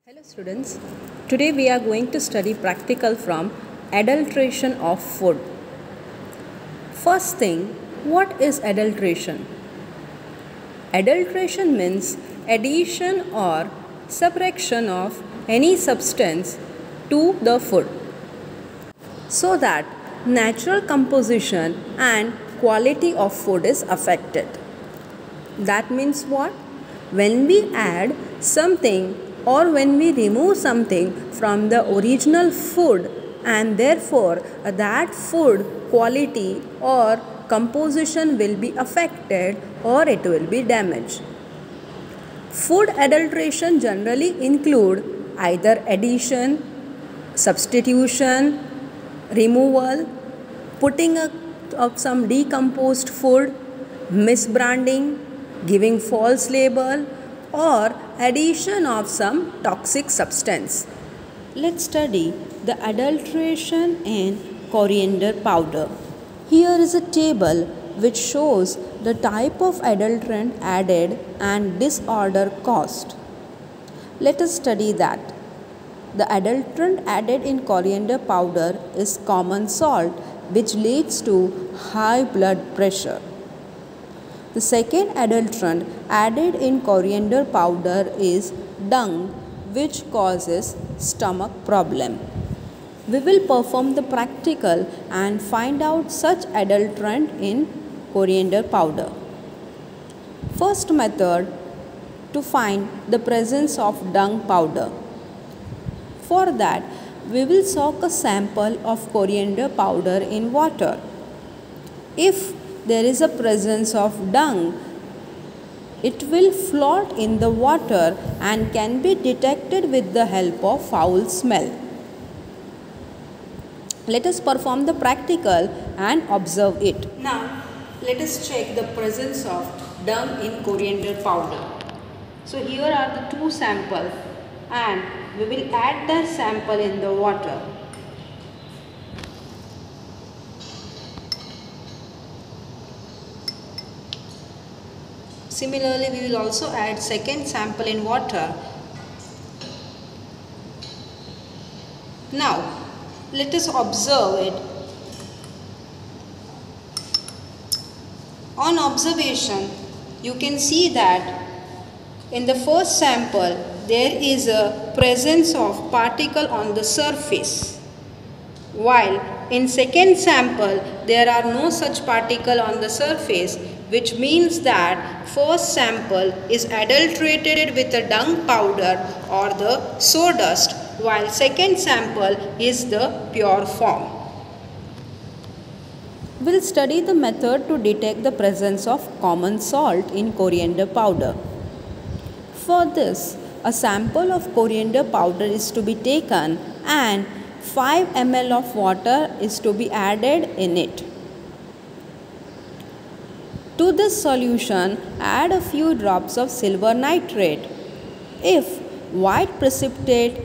Hello students, today we are going to study practical from adulteration of food. First thing, what is adulteration? Adulteration means addition or subtraction of any substance to the food so that natural composition and quality of food is affected. That means what? When we add something or when we remove something from the original food and therefore that food quality or composition will be affected or it will be damaged. Food adulteration generally include either addition, substitution, removal, putting of some decomposed food, misbranding, giving false label, or addition of some toxic substance. Let's study the adulteration in coriander powder. Here is a table which shows the type of adulterant added and disorder caused. Let us study that. The adulterant added in coriander powder is common salt, which leads to high blood pressure. The second adulterant added in coriander powder is dung, which causes stomach problem. We will perform the practical and find out such adulterant in coriander powder. First method, to find the presence of dung powder. For that, we will soak a sample of coriander powder in water. If there is a presence of dung, it will float in the water and can be detected with the help of foul smell. Let us perform the practical and observe it. Now, let us check the presence of dung in coriander powder. So, here are the two samples and we will add the sample in the water. Similarly, we will also add second sample in water. Now, let us observe it. On observation, you can see that in the first sample, there is a presence of particle on the surface, while in second sample, there are no such particle on the surface, which means that first sample is adulterated with a dung powder or the sawdust, while second sample is the pure form. We'll study the method to detect the presence of common salt in coriander powder. For this, a sample of coriander powder is to be taken and 5 ml of water is to be added in it. To this solution, add a few drops of silver nitrate. If white precipitate,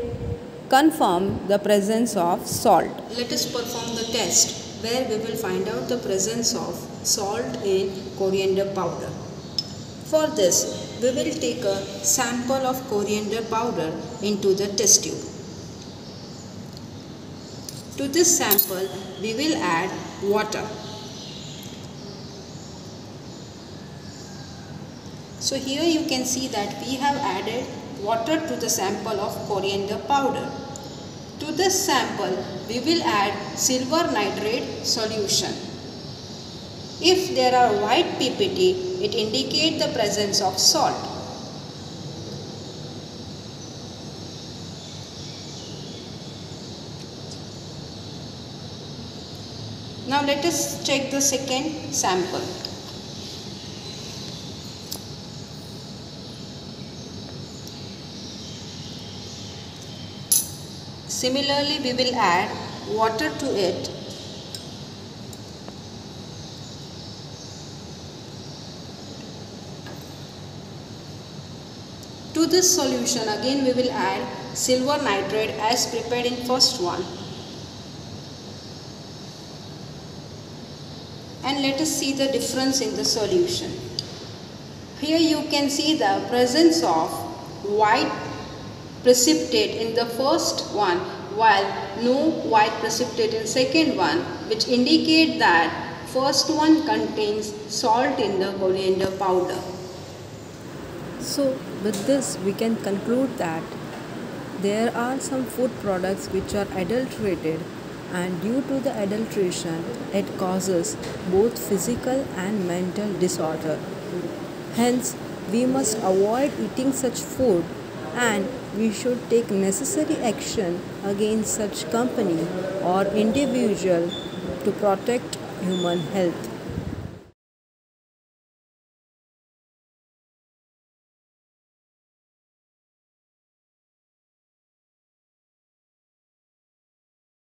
confirm the presence of salt. Let us perform the test where we will find out the presence of salt in coriander powder. For this, we will take a sample of coriander powder into the test tube. To this sample, we will add water. So here you can see that we have added water to the sample of coriander powder. To this sample, we will add silver nitrate solution. If there are white PPT, it indicates the presence of salt. Now let us check the second sample. Similarly, we will add water to it. To this solution, again we will add silver nitrate as prepared in first one. And let us see the difference in the solution. Here you can see the presence of white precipitate in the first one while no white precipitate in second one, which indicate that first one contains salt in the coriander powder. So with this we can conclude that there are some food products which are adulterated, and due to the adulteration it causes both physical and mental disorder. Hence we must avoid eating such food, and we should take necessary action against such company or individual to protect human health.